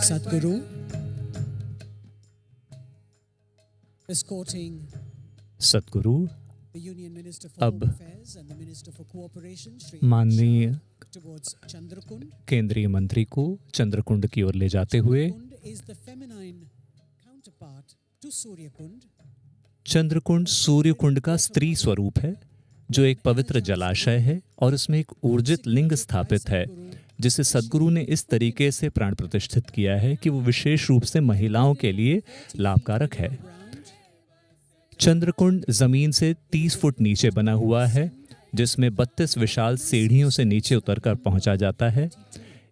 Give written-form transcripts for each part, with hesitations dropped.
Sadhguru, escorting Sadhguru the Union Minister for अब Home Affairs and the Minister for Cooperation, Shri माननीय AMIT SHAH, towards Chandrakund. केंद्रीय मंत्री को चंद्रकुंड की ओर ले जाते हुए। Chandrakund is the feminine counterpart to Suryakund. Chandrakund Suryakund का स्त्री स्वरूप है, जो एक पवित्र जलाशय है और इसमें एक ऊर्जित लिंग स्थापित है, जिसे सद्गुरु ने इस तरीके से प्राण प्रतिष्ठित किया है कि वो विशेष रूप से महिलाओं के लिए लाभकारक है। चंद्रकुंड जमीन से 30 फुट नीचे बना हुआ है, जिसमें 32 विशाल सीढ़ियों से नीचे उतरकर पहुंचा जाता है।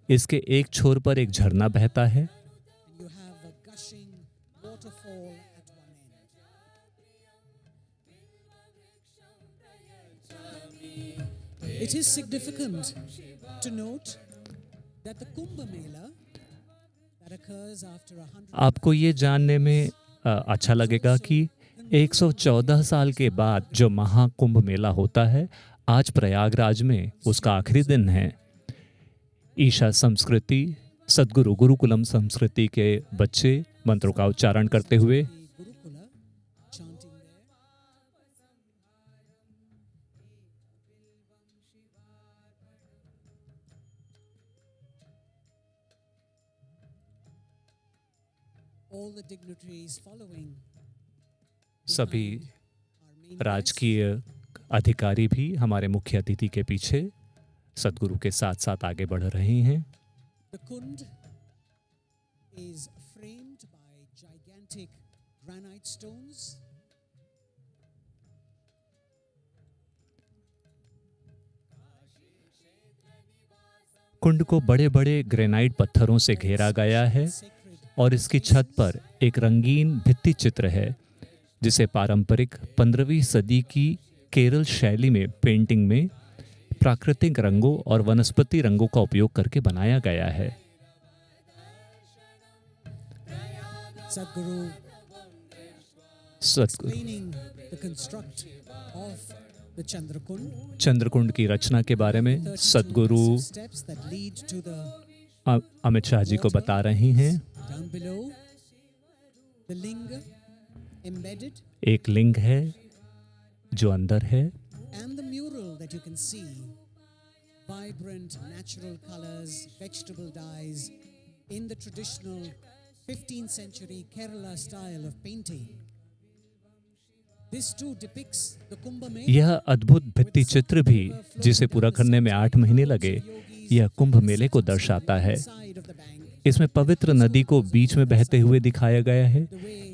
इसके एक छोर पर एक झरना बहता है। You have a gushing waterfall at one end. It is significant to note that the Kumbh Mela that occurs after 100 आपको ये जानने में अच्छा लगेगा कि 114 साल के बाद जो महाकुंभ मेला होता है, आज प्रयागराज में उसका आखिरी दिन है। ईशा संस्कृति, सद्गुरु गुरुकुलम संस्कृति के बच्चे मंत्रों का उच्चारण करते हुए Gurukula chanting there. All the dignitaries following सभी our main guest. राजकीय अधिकारी भी हमारे मुख्य अतिथि के पीछे सद्गुरु के साथ साथ आगे बढ़ रहे हैं। The Kund is framed by gigantic granite stones. कुंड को बड़े बड़े ग्रेनाइट पत्थरों से घेरा गया है Sacred और इसकी छत पर एक रंगीन भित्ति चित्र है, जिसे पारंपरिक 15वीं सदी की केरल शैली में पेंटिंग में प्राकृतिक रंगों और वनस्पति रंगों का उपयोग करके बनाया गया है। Sadhguru Sadhguru explaining the construct of the Chandrakund. Chandrakund की रचना के बारे में 32 सद्गुरु steps that lead to the Amit Shah ji को बता रही हैं। down below. The linga embedded एक लिंग है जो अंदर है, and the mural that you can see. Vibrant natural colors, vegetable dyes in the traditional 15th century Kerala style of painting. This too depicts the Kumbh Mela. यह अद्भुत भित्ति चित्र भी, जिसे पूरा करने में 8 महीने लगे, यह कुंभ मेले को दर्शाता है। Side of the bank. इसमें पवित्र नदी को बीच में बहते हुए दिखाया गया है।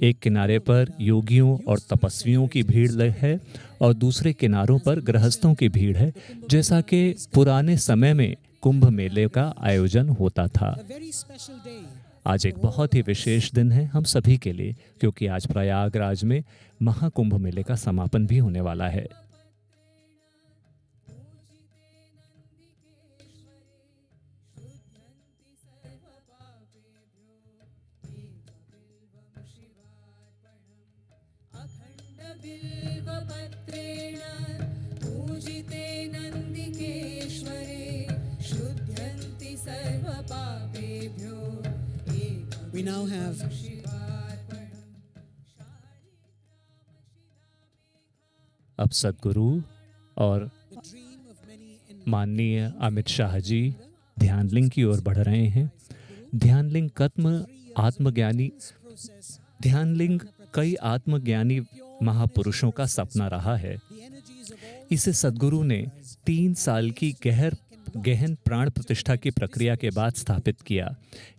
एक किनारे पर योगियों और तपस्वियों की भीड़ है और दूसरे किनारों पर गृहस्थों की भीड़ है, जैसा कि पुराने समय में कुंभ मेले का आयोजन होता था। A very special day. आज एक बहुत ही विशेष दिन है हम सभी के लिए, क्योंकि आज प्रयागराज में महाकुंभ मेले का समापन भी होने वाला है। बिल्वपत्रेण पूजिते नन्दिकेश्वरे शुद्ध्यन्ति सर्वपापेभ्यो We now have अब सद्गुरु और the dream of many in माननीय अमित शाह जी ध्यानलिंग की ओर बढ़ रहे हैं। ध्यानलिंग आत्मज्ञानी process. ध्यानलिंग कई आत्मज्ञानी महापुरुषों का सपना रहा है। The energies of all इसे सद्गुरु ने 3 साल की गहन प्राण प्रतिष्ठा की प्रक्रिया के बाद स्थापित किया।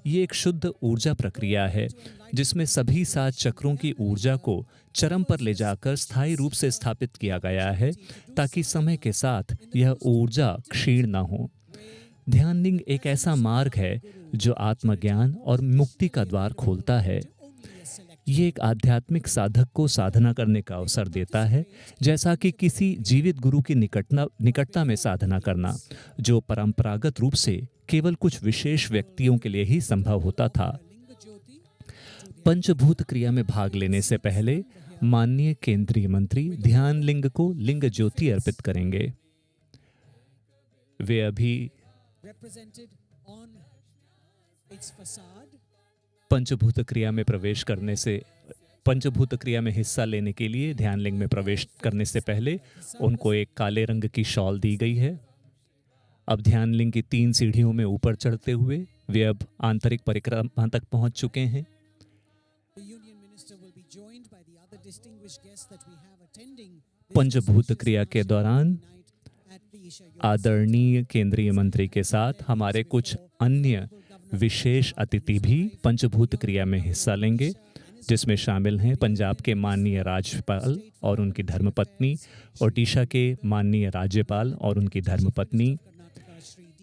ये एक शुद्ध ऊर्जा प्रक्रिया है, जिसमें सभी 7 चक्रों की ऊर्जा को चरम पर ले जाकर स्थायी रूप से स्थापित किया गया है, ताकि समय के साथ यह ऊर्जा क्षीण न हो। ध्यानलिंग एक ऐसा मार्ग है जो आत्मज्ञान और मुक्ति का द्वार खोलता है। ये एक आध्यात्मिक साधक को साधना करने का अवसर देता है, जैसा कि किसी जीवित गुरु की निकटता में साधना करना, जो परंपरागत रूप से केवल कुछ विशेष व्यक्तियों के लिए ही संभव होता था। पंचभूत क्रिया में भाग लेने से पहले माननीय केंद्रीय मंत्री ध्यान लिंग को लिंग ज्योति अर्पित करेंगे। वे अभी represented on its facade पंचभूत क्रिया में प्रवेश करने से, पंचभूत क्रिया में हिस्सा लेने के लिए ध्यान लिंग में प्रवेश करने से पहले उनको एक काले रंग की शॉल दी गई है। अब ध्यान लिंग की 3 सीढ़ियों में ऊपर चढ़ते हुए वे अब आंतरिक परिक्रमा तक पहुंच चुके हैं। पंचभूत क्रिया के दौरान आदरणीय केंद्रीय मंत्री के साथ हमारे कुछ अन्य विशेष अतिथि भी पंचभूत क्रिया में हिस्सा लेंगे, जिसमें शामिल हैं पंजाब के माननीय राज्यपाल और उनकी धर्मपत्नी, ओडिशा के माननीय राज्यपाल और उनकी धर्मपत्नी,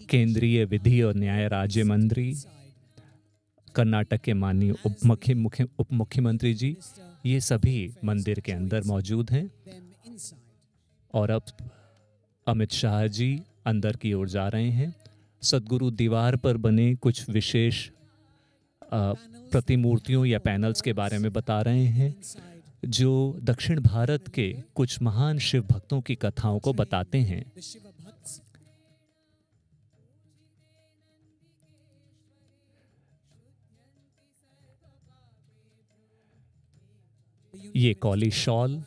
केंद्रीय विधि और न्याय राज्य मंत्री, कर्नाटक के माननीय उप मुख्यमंत्री जी, ये सभी मंदिर के अंदर मौजूद हैं। और अब अमित शाह जी अंदर की ओर जा रहे हैं। सद्गुरु दीवार पर बने कुछ विशेष प्रतिमूर्तियों या पैनल्स के बारे में बता रहे हैं, जो दक्षिण भारत के कुछ महान शिव भक्तों की कथाओं को बताते हैं। ये कौली शॉल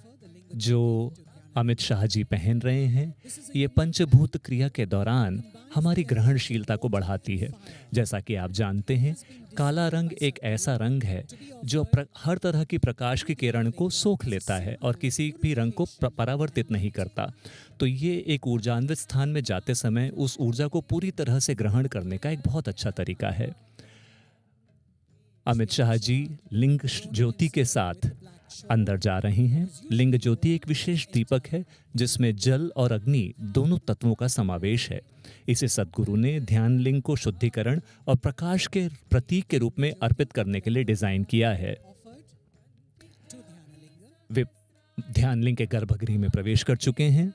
जो अमित शाह जी पहन रहे हैं, ये पंचभूत क्रिया के दौरान हमारी ग्रहणशीलता को बढ़ाती है। जैसा कि आप जानते हैं, काला रंग एक ऐसा रंग है जो हर तरह की प्रकाश की किरण को सोख लेता है और किसी भी रंग को परावर्तित नहीं करता। तो ये एक ऊर्जान्वित स्थान में जाते समय उस ऊर्जा को पूरी तरह से ग्रहण करने का एक बहुत अच्छा तरीका है। अमित शाह जी लिंग ज्योति के साथ अंदर जा रही हैं। लिंग ज्योति एक विशेष दीपक है जिसमें जल और अग्नि दोनों तत्वों का समावेश है। इसे सद्गुरु ने ध्यान लिंग को शुद्धिकरण और प्रकाश के प्रतीक के रूप में अर्पित करने के लिए डिजाइन किया है। वे ध्यान लिंग के गर्भगृह में प्रवेश कर चुके हैं।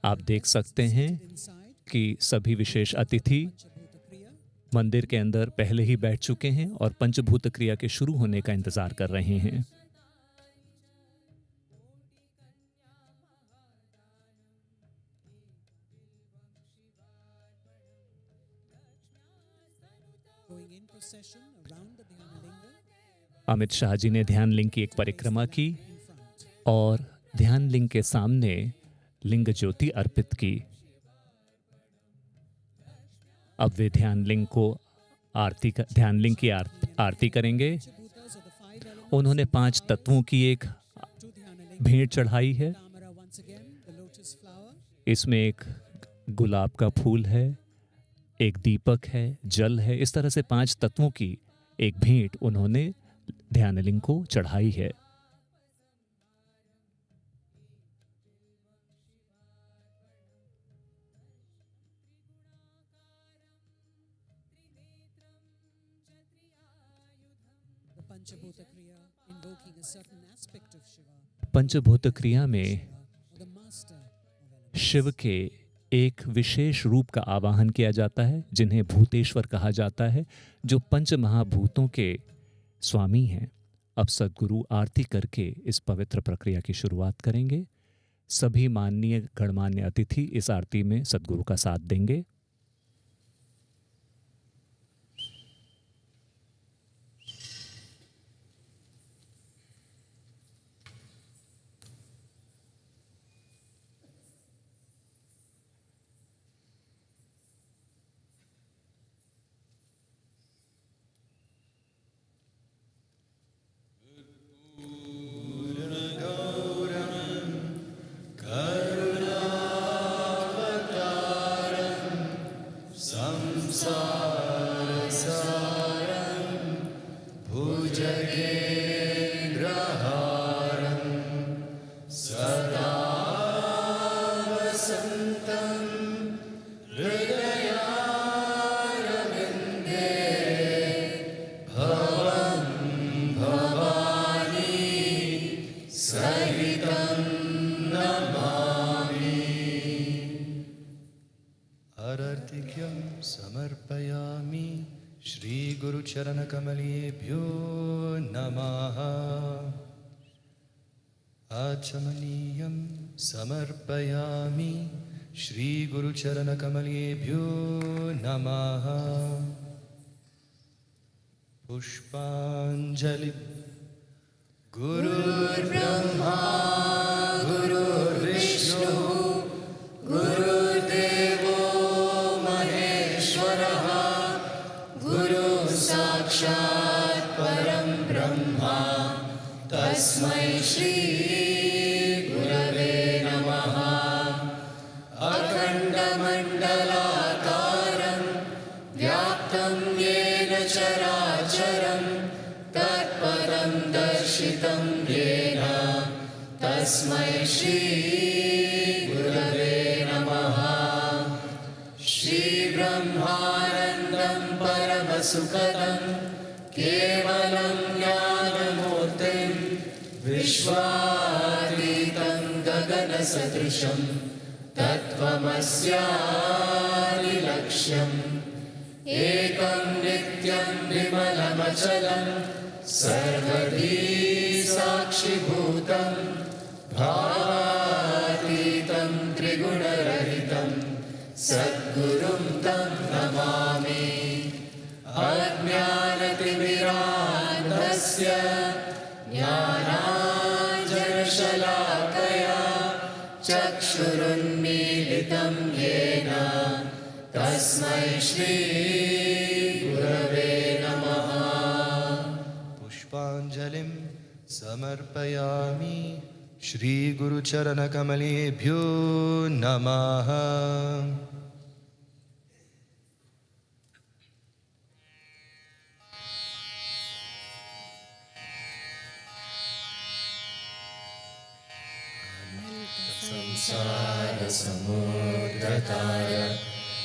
आप देख सकते हैं कि सभी विशेष अतिथि मंदिर के अंदर पहले ही बैठ चुके हैं और पंचभूत क्रिया के शुरू होने का इंतजार कर रहे हैं। अमित शाह जी ने ध्यान लिंग की एक परिक्रमा की और ध्यान लिंग के सामने लिंग ज्योति अर्पित की। अब वे ध्यान लिंग की आरती करेंगे। उन्होंने 5 तत्वों की एक भेंट चढ़ाई है। इसमें एक गुलाब का फूल है, एक दीपक है, जल है। इस तरह से 5 तत्वों की एक भेंट उन्होंने ध्यान लिंग को चढ़ाई है। पंचभूत क्रिया में शिव के एक विशेष रूप का आवाहन किया जाता है, जिन्हें भूतेश्वर कहा जाता है, जो पंच महाभूतों के स्वामी हैं। अब सद्गुरु आरती करके इस पवित्र प्रक्रिया की शुरुआत करेंगे। सभी माननीय गणमान्य अतिथि इस आरती में सद्गुरु का साथ देंगे। समर्पयामि श्री गुरु चरण कमलेभ्यो नमः। आचमनीयं समर्पयामि श्रीगुरुचरणकमलेभ्यो नमः। पुष्पाञ्जलि। गुरुर्ब्रह्मा गुरुर्विष्णु गुरुर्देवो महेश्वरः गुरुः साक्षात् परं ब्रह्मा तस्मै श्री गुरवे नमः। अखण्डमण्डलाकारं व्याप्तं येन चराचरं तत्पदं दर्शितं येन तस्मै श्री गुरवे नमः। श्रीब्रह्मानन्दं परमसुखदं केवलं ज्ञानमूर्तिं विश्वातीतं गगनसदृशं तत्त्वमस्यादिलक्ष्यम् एकं नित्यं विमलमचलं सर्वधी साक्षिभूतं भावातीतं त्रिगुणरहितं सद्गुरुं तं नमामि। अज्ञानतिमिरान्धस्य ज्ञानाञ्जनशलाकया चक्षुरुन्मीलितं येन तस्मै श्री गुरवे नमः। पुष्पाञ्जलिं समर्पयामि श्रीगुरुचरणकमलेभ्यो नमः। संसारसमुद्रताय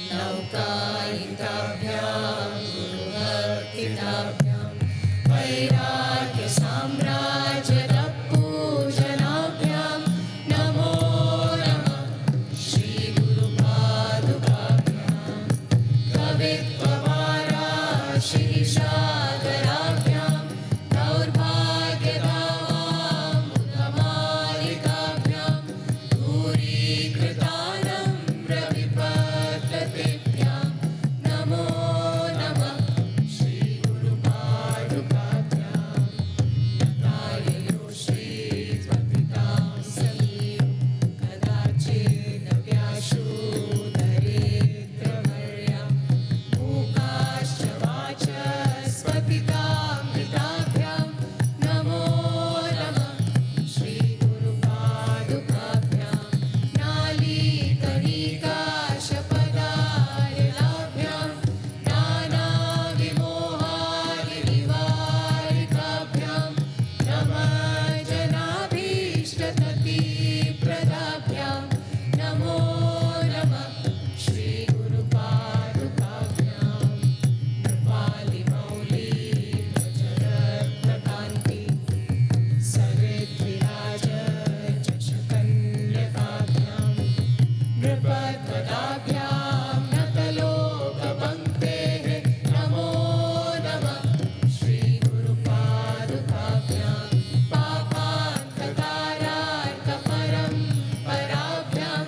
नौकायिताभ्यां गुरुभक्तिदाभ्यां वैराग्यसाम्राज्यपूजनाभ्यां नमो नमः। श्रीगुरुपादुकाभ्यां कवित्ववाराशिरीशाकराभ्यां दौर्भाग्यधामामुदमालिकाभ्यां दूरीकृतानं रविपद्धतेभ्यां नमो नमः। श्रीगुरुपादुकाभ्यां नताययो श्रीत्वपितां समीं कदाचिदप्याशुदरिद्रवर्यां मूकाश्च वाचस्पतितामृताभ्यां नमो नमः। श्रीगुरुपादुकाभ्यां नालीकनिकाशपदारिलाभ्यां नानाविमोहादिनिवारिकाभ्यां नमः। जनाभीष्टततिप्रदाभ्यां नमो नमः। श्रीगुरुपादुकाभ्यां नृपालिमौलिवज्ररत्नकान्ति सरिद्विराजचषकन्यकाभ्यां नृपद्वदाभ्यां नतलोकपङ्क्तेः नमो नमः। श्रीगुरुपादुकाभ्यां पापान्तकारार्कपरम्पराभ्यां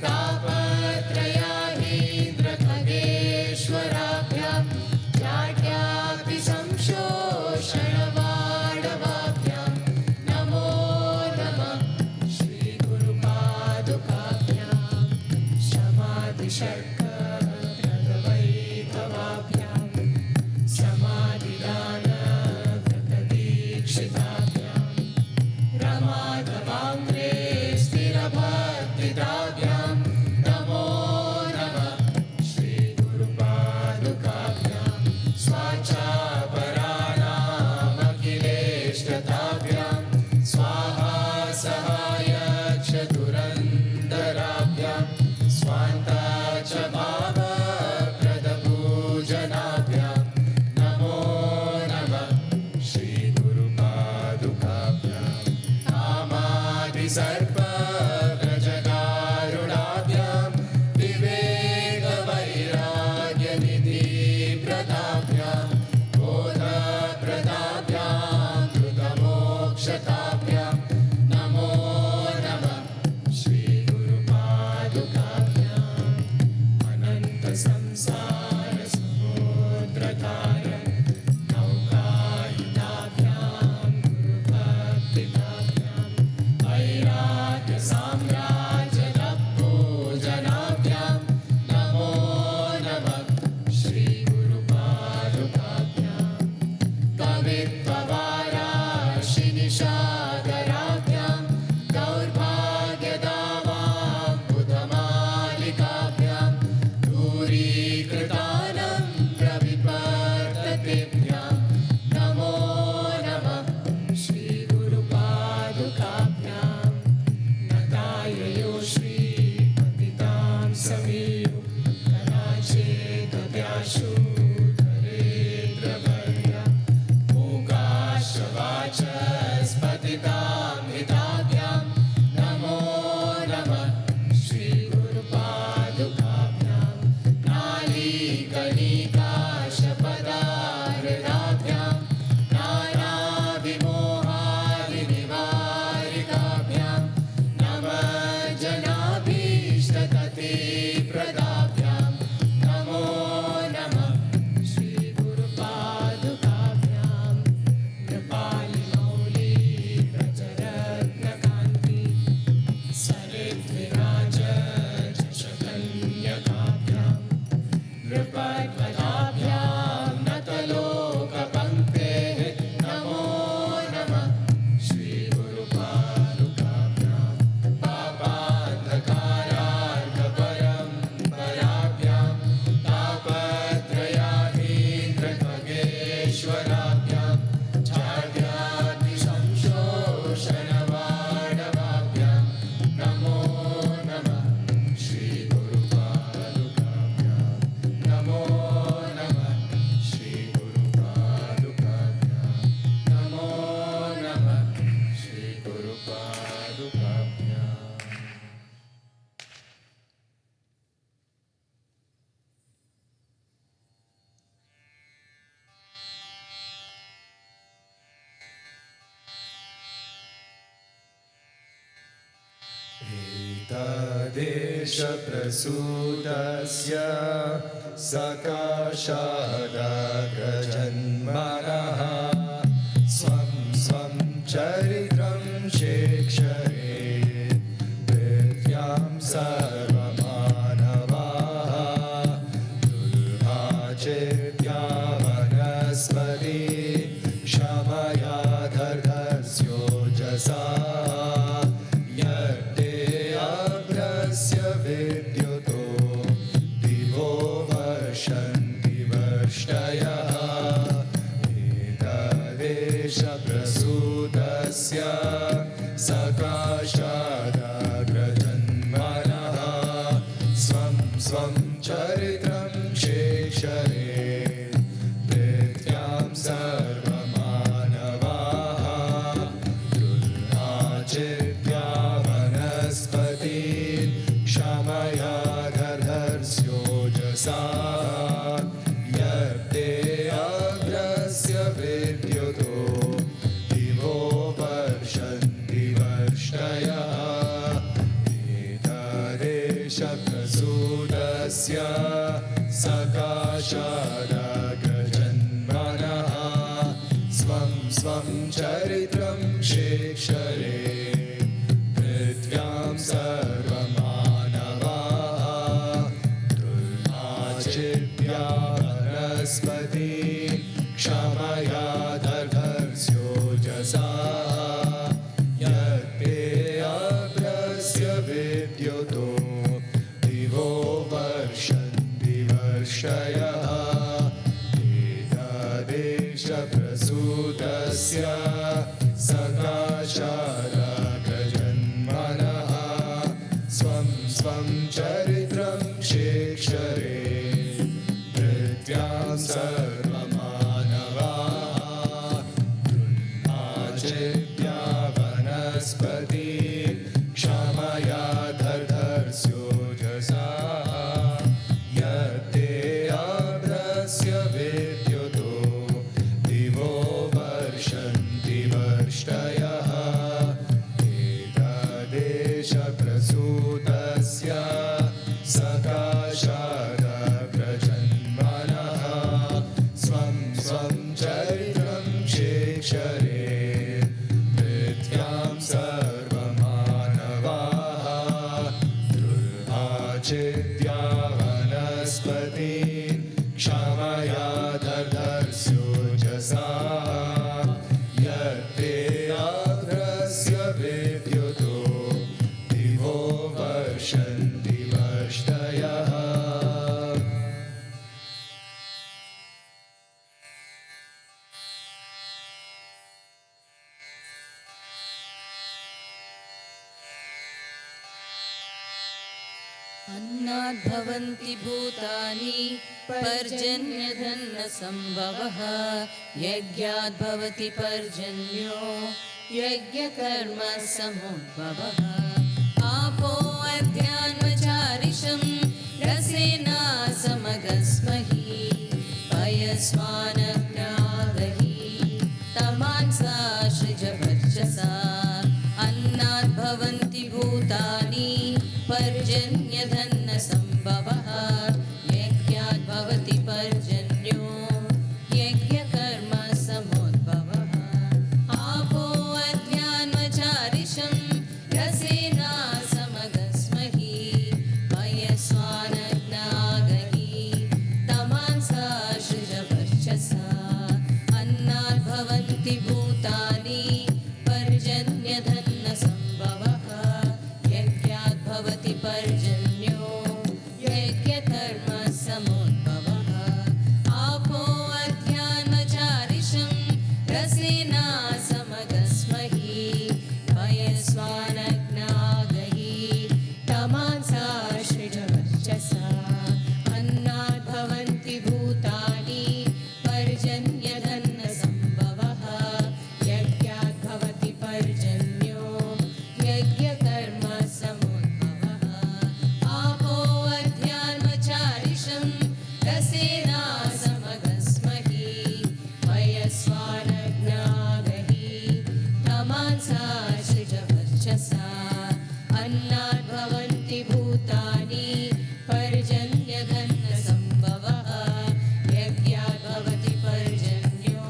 तापत्रयाहीन्द्रखगेश्वराभ्यां जाड्याभिसंशोषणवाडवाभ्यां नमो नमः। श्रीगुरुपादुकाभ्यां समाधिषट्कप्रदवैभवाभ्यां समाधिदानव्रतदीक्षिताभ्यां रमाधवाङ्ग्रे स्थिरभक्तिदाभ्यां नमो नमः। श्रीगुरुपादुकाभ्यां स्वाचापराणामखिलेष्टताभ्यां स्वाहा सहाय च दुरन्दराभ्यां स्वान्ता च समीयो कदाचिदव्याशु दरिद्रवर्या मूकाश्चवाचस्पतितां हिताभ्यां नमो नमः श्रीगुरुपादुकाभ्यां नालीकणिकाशपदाहृदाभ्यां नानाविमोहादिनिवारिकाभ्यां नमः जनाभीष्टततिप्रदाभ्यां नमो नमः श्रीगुरुपादुकाभ्यां कृपालिमौली प्रचरत्नकान्ति सरिद्विराजकन्यकाभ्यां नृपद्वदाभ्यां नतलोकपङ्क्तेः नमो नमः श्रीगुरुपादुकाभ्यां पापान्धकारार्कपरम्पराभ्यां तापत्रयाधीन्द्रखगेश्वराभ्यां चार्यादिसंशोषणवाडवाभ्यां नमो नमः श्रीगुरुपादुकाभ्यां नमो नमः श्रीगुरुपादुकाभ्यां नमो नमः श्रीगुरुपादुकाभ्यां एतदेशप्रसूतस्य सकाशादाग्रजन्मनः स्वं स्वं चरित्रं शेक्षरे पृथ्व्यां सर्वमानवाः दुर्भाचेभ्या वनस्पति क्षमया दर्धस्योजसा यद्देयाभ्रस्य विद्युतो दिवो वर्षन्ति वर्ष्टयः एतदेशप्रसूतस्य सकाशादाग्रजन्मनः स्वं स्वं चरित्रं शेक्षरे पृथ्व्यां सर्वमानवाः दुर्भाचेभ्या वनस्पति क्षमया दर्धर्स्योजसा यद्देयाग्रस्य विद्युतो दिवो वर्षन्ति वर्ष्टयः एतदेशप्रसूतस्य सकाशादाग्रजन्मनः स्वं स्वं चरित्रं शेक्षरे पृथ्व्यां सर्वमानवाः दुर्भाचेभ्या वनस्पति क्षमया दर्धर्स्योजसा यद्देयाभ्रस्य विद्युतो दिवो वर्षन्ति वर्षयः एतदेशप्रसूतस्य सकाशादाग्रजन्मनः स्वं स्वं चरित्रं शेक्षरे पृथ्व्यां सर्वमानवाः दुर्भाचेभ्या वनस्पति क्षमया दर्धर्स्योजसा यद्देयाभ्रस्य विद्युतो दिवो वर्षन्ति वर्ष्टयः एतदेशप्रसूतस्य सकाशादाग्रजन्मनः स्वं स्वं चरित्रं शेक्षरे पृथ्व्यां सर्वमानवाः दुर्भाचेभ्या वनस्पति क्षमया दर्धर्स्योजसा यद्देयाभ्रस्य विद्युतो दिवो वर्षन्ति वर्ष्टयः भवन्ति भूतानि पर्जन्यधन्नसम्भवः यज्ञात् भवति पर्जन्यो यज्ञकर्म समुद्भवः आपो अध्यान्वचारिषं रसेना समगस्महि पयस्वानग्नादहि तमांसा सृजवर्चसा अन्नात् भवन्ति भूतानि पर्जन्यधन्नसम्भवः यज्ञात् भवति पर्जन्यो यज्ञकर्म समुद्भवः आपो अध्यान्वचारिषं रसेना समगस्महि पयस्वानग्नागहि तमांसा सृजवर्चसा अन्नात् भवन्ति भूतानि पर्जन्यधन्नसम्भवः यज्ञात् भवति पर्जन्यो यज्ञकर्म समुद्भवः आपो अध्यान्वचारिषं रसेना समगस्महि पयस्वानग्नागहि तमांसा सृजवर्चसा अन्नात् भवन्ति भूतानि पर्जन्यधन्नसम्भवः यज्ञात् भवति पर्जन्यो यज्ञकर्म समुद्भवः आपो अध्यान्वचारिषं रसेना समगस्महि पयस्वानग्नागहि तमांसा सृजवर्चसा अन्नात् भवन्ति भूतानि पर्जन्यधन्नसम्भवः यज्ञात् भवति पर्जन्यो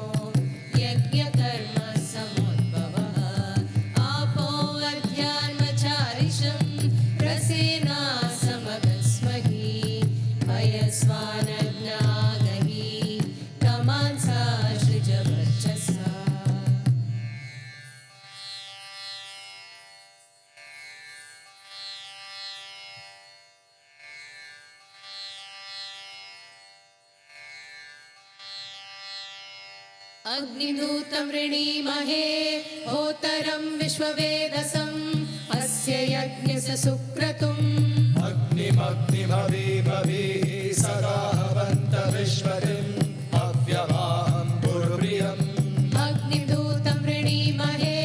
यज्ञकर्म समुद्भवः आपो अध्यान्वचारिषं रसेना समगस्महि पयस्वानग्नागहि तमांसा सृजवर्चसा अग्निदूतं वृणीमहे होतरं विश्ववेदसम् अस्य यज्ञस्य सुक्रतुम् अग्निमग्निमवीमभिः सदा हवन्त विश्वतिम् अव्यवाहं गुरुप्रियम् अग्निदूतं वृणीमहे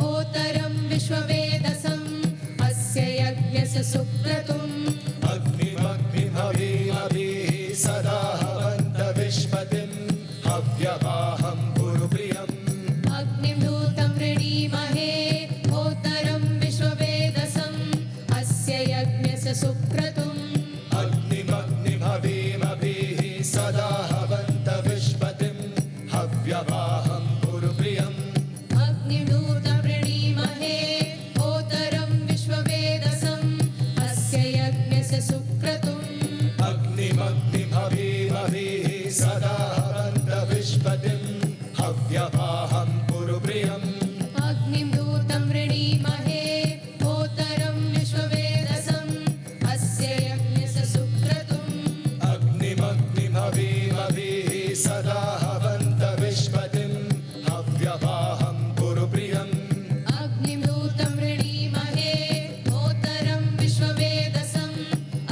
होतरं विश्ववेदसम् अस्य यज्ञस्य सुक्रतुम् अग्निमग्निमवीमभिः सदा हवन्त विश्वतिम् अव्यवाहं गुरुप्रियम् अग्निदूतं वृणीमहे होतरं विश्ववेदसम् अस्य यज्ञस्य सुक्रतुम् अग्निमग्निमवीमभिः सदा हवन्त विश्वतिम् अव्यवाहं गुरुप्रियम् अग्निदूतं वृणीमहे होतरं विश्ववेदसम् अस्य यज्ञस्य सुक्रतुम् अग्निमग्निमवीमभिः सदा हवन्त विश्वतिम् अव्यवाहं गुरुप्रियम् अग्निदूतं वृणीमहे होतरं विश्ववेदसम् अस्य यज्ञस्य सुक्रतुम् अग्निमग्निमवीमभिः सदा हवन्त विश्वतिम् अव्यवाहं गुरुप्रियम् अग्निदूतं वृणीमहे होतरं विश्ववेदसम्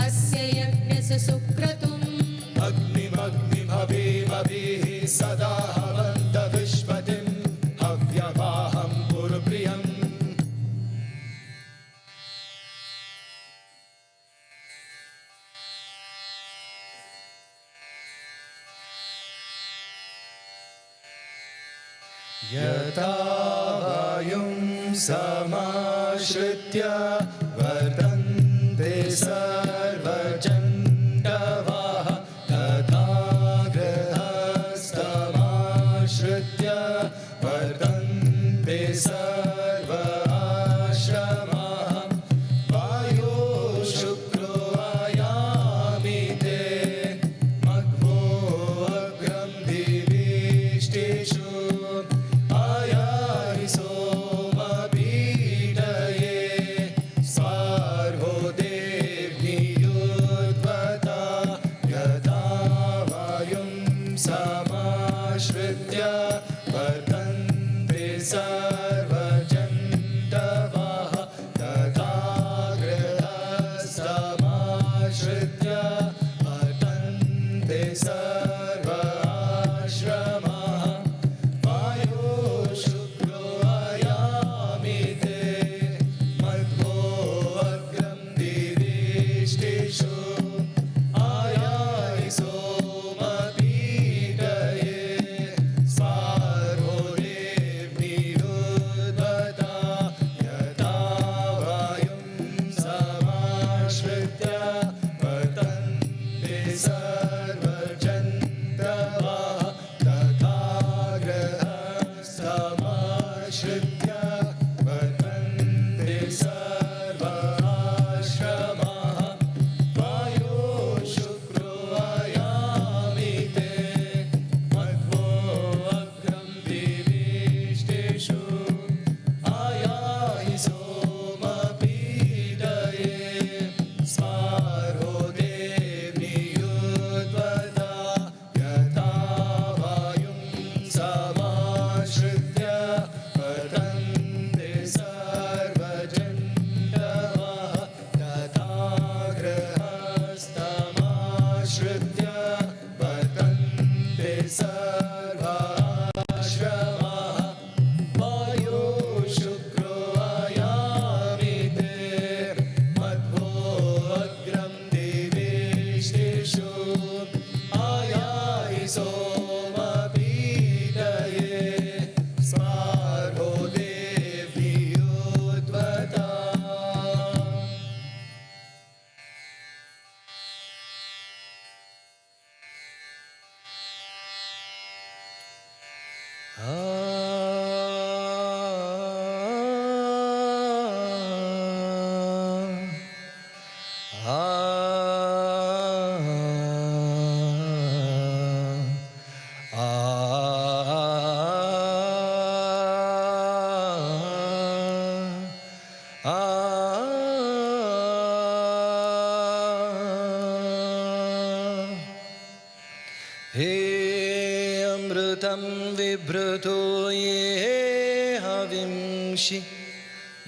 अस्य यज्ञस्य सुक्रतुम् अग्निमग्निमवीमभिः सदा हवन्त विश्वतिम् अव्यवाहं गुरुप्रियम् यथा वायुं समाश्रित्य वर्तन्ते सर्वचण्डवाः तथा गृहस्थमाश्रित्य वर्तन्ते सर्व आश्रमाः वायो शुक्रो आयामि ते मघ्वो अग्रं दिविष्टिषु आयाहि सोमपीडये सा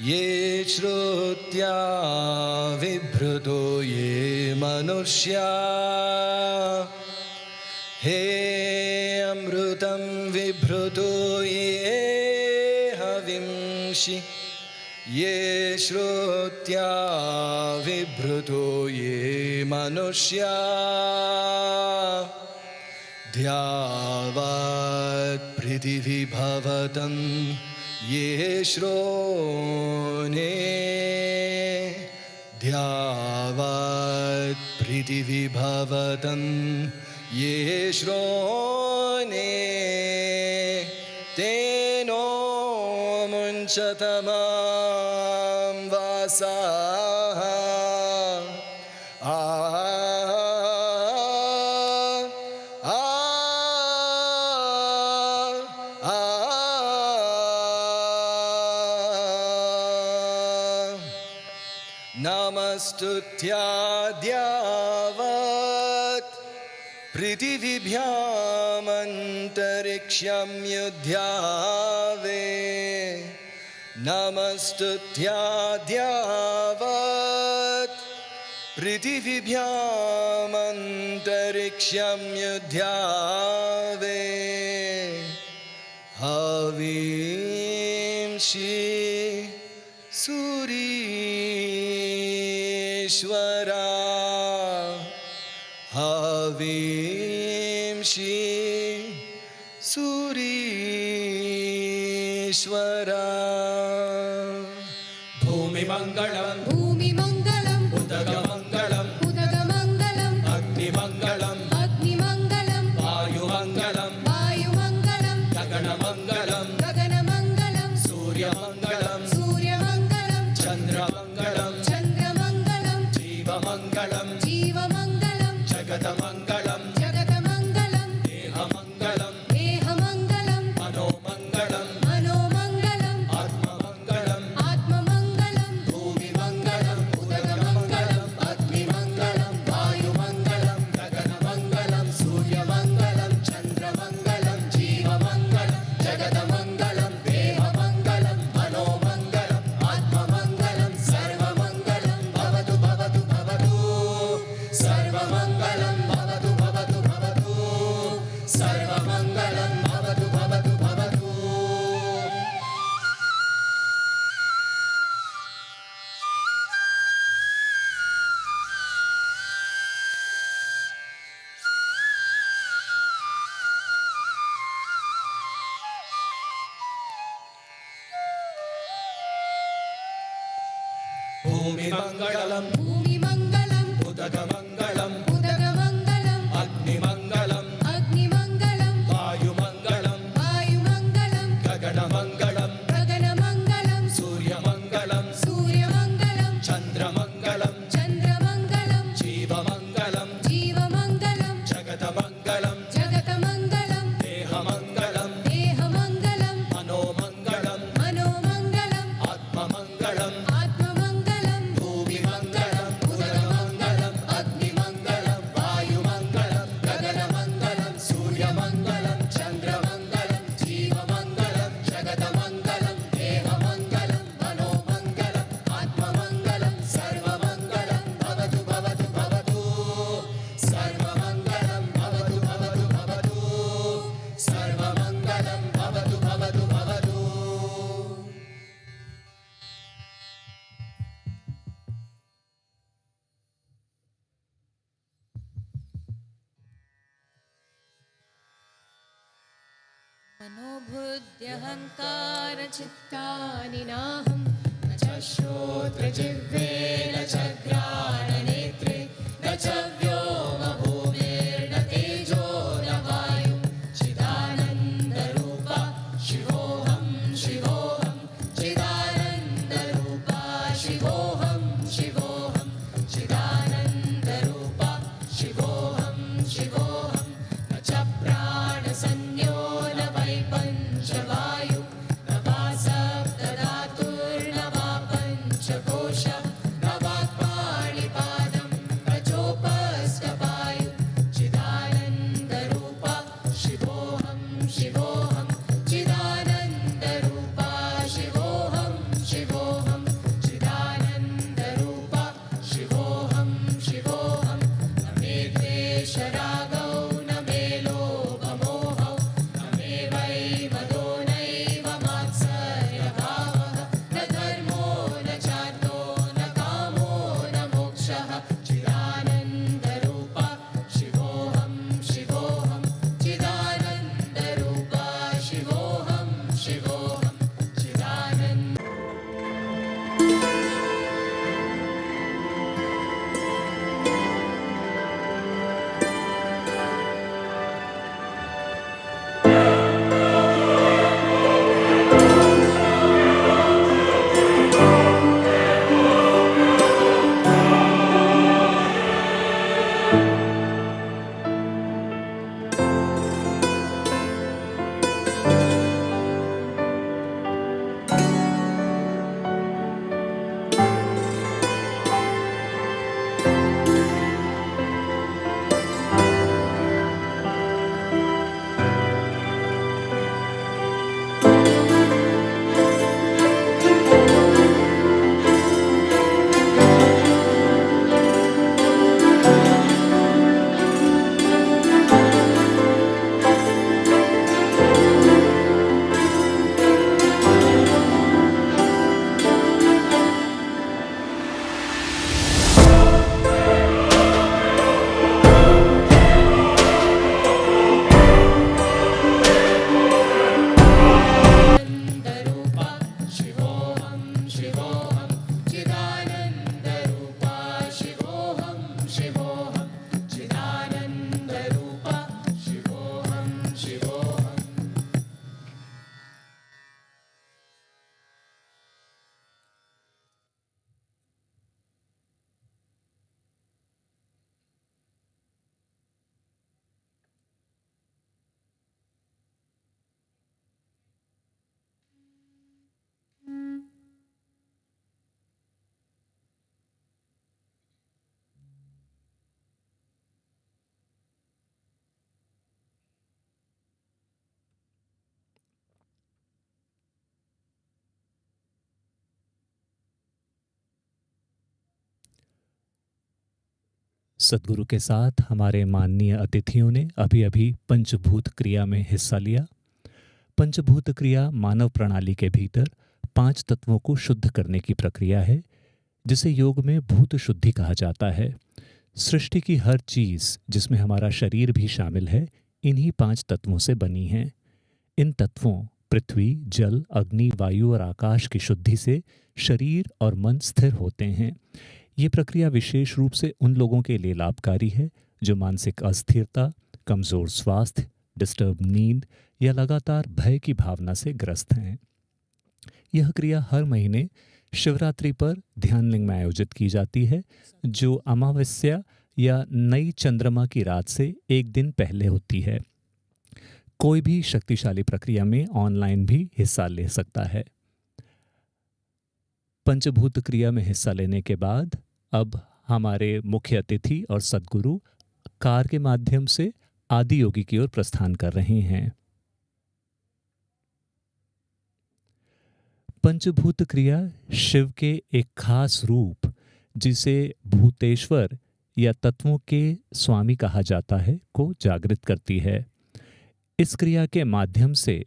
ये श्रुत्या विभृतो ये मनुष्या हे अमृतं विभृतो ये हविंषि ये श्रुत्या विभृतो ये मनुष्या ध्यावत् पृथिवी भवतं ये श्रोणे ध्यावत् पृथिवी भवतं ये श्रोणे तेनो मुञ्चतमां वासाः नमस्तुत्याद्यावत् पृथिवीभ्यामन्तरिक्षं युध्यावे नमस्तुत्याद्यावत् पृथिवीभ्यामन्तरिक्षं युध्यावे हवींषि सूरीश्वरा हवींषि सूरीश्वरा भूमिमङ्गलं भूमिमङ्गलं उदगमङ्गलं उदगमङ्गलं अग्निमङ्गलं अग्निमङ्गलं वायुमङ्गलं वायुमङ्गलं गगनमङ्गलं गगनमङ्गलं सूर्यमङ्गलं सूर्यमङ्गलं चन्द्रमङ्गलं चन्द्रमङ्गलं जीवमङ्गलं जीवमङ्गलं जगतमङ्गलं जगतमङ्गलं देहमङ्गलं देहमङ्गलं मनोमङ्गलं मनोमङ्गलं आत्ममङ्गलं आत्ममङ्गलं भूमिमङ्गलं उदगमङ्गलं अग्निमङ्गलं वायुमङ्गलं गगनमङ्गलं सूर्यमङ्गलं चन्द्रमङ्गलं जीवमङ्गलं जगतमङ्गलं देहमङ्गलं मनोमङ्गलं आत्ममङ्गलं सर्वमङ्गलं भवतु भवतु भवतु सर्वमङ्गलं भवतु भवतु भवतु सर्वमङ्गलं भवतु भवतु भवतु भूमिमङ्गलं भूमिमङ्गलं उदगमङ्गलं उदगमङ्गलं अग्निमङ्गलं अग्निमङ्गलं वायुमङ्गलं वायुमङ्गलं गगनमङ्गलं गगनमङ्गलं सूर्यमङ्गलं सूर्यमङ्गलं चन्द्रमङ्गलं चन्द्रमङ्गलं जीवमङ्गलं जीवमङ्गलं जगतमङ्गलं जगतमङ्गलं देहमङ्गलं देहमङ्गलं मनोमङ्गलं मनोमङ्गलं आत्ममङ्गलं आत्ममङ्गलं भूमिमङ्गलं उदगमङ्गलं अग्निमङ्गलं वायुमङ्गलं गगनमङ्गलं सूर्यमङ्गलं चन्द्रमङ्गलं जीवमङ्गलं जगतमङ्गलं देहमङ्गलं मनोमङ्गलं आत्ममङ्गलं सर्वमङ्गलं भवतु भवतु भवतु सर्वमङ्गलं भवतु भवतु भवतु सर्वमङ्गलं भवतु भवतु भवतु मनोबुद्ध्यहङ्कारचित्तानि नाहं न च श्रोत्रजिह्वे न च घ्राणनेत्रे न च व्योमभूमिर्न तेजो न वायुः चिदानन्दरूपा सद्गुरु के साथ हमारे माननीय अतिथियों ने अभी अभी पंचभूत क्रिया में हिस्सा लिया। पंचभूत क्रिया मानव प्रणाली के भीतर 5 तत्वों को शुद्ध करने की प्रक्रिया है, जिसे योग में भूत शुद्धि कहा जाता है। सृष्टि की हर चीज़, जिसमें हमारा शरीर भी शामिल है, इन्हीं 5 तत्वों से बनी है। इन तत्वों पृथ्वी, जल, अग्नि, वायु और आकाश की शुद्धि से शरीर और मन स्थिर होते हैं। ये प्रक्रिया विशेष रूप से उन लोगों के लिए लाभकारी है जो मानसिक अस्थिरता, कमज़ोर स्वास्थ्य, डिस्टर्ब नींद या लगातार भय की भावना से ग्रस्त हैं। यह क्रिया हर महीने शिवरात्रि पर ध्यानलिंग में आयोजित की जाती है, जो अमावस्या या नई चंद्रमा की रात से एक दिन पहले होती है। कोई भी शक्तिशाली प्रक्रिया में ऑनलाइन भी हिस्सा ले सकता है। पंचभूत क्रिया में हिस्सा लेने के बाद अब हमारे मुख्य अतिथि और सद्गुरु कार के माध्यम से आदियोगी की ओर प्रस्थान कर रहे हैं। पंचभूत क्रिया शिव के एक खास रूप, जिसे भूतेश्वर या तत्वों के स्वामी कहा जाता है, को जागृत करती है। इस क्रिया के माध्यम से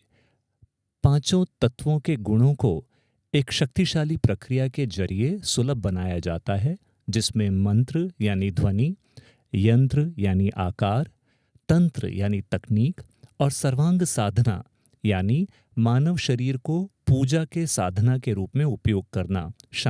5 तत्वों के गुणों को एक शक्तिशाली प्रक्रिया के जरिए सुलभ बनाया जाता है, जिसमें मंत्र यानी ध्वनि, यंत्र यानी आकार, तंत्र यानी तकनीक और सर्वांग साधना यानी मानव शरीर को पूजा के साधना के रूप में उपयोग करना शामिल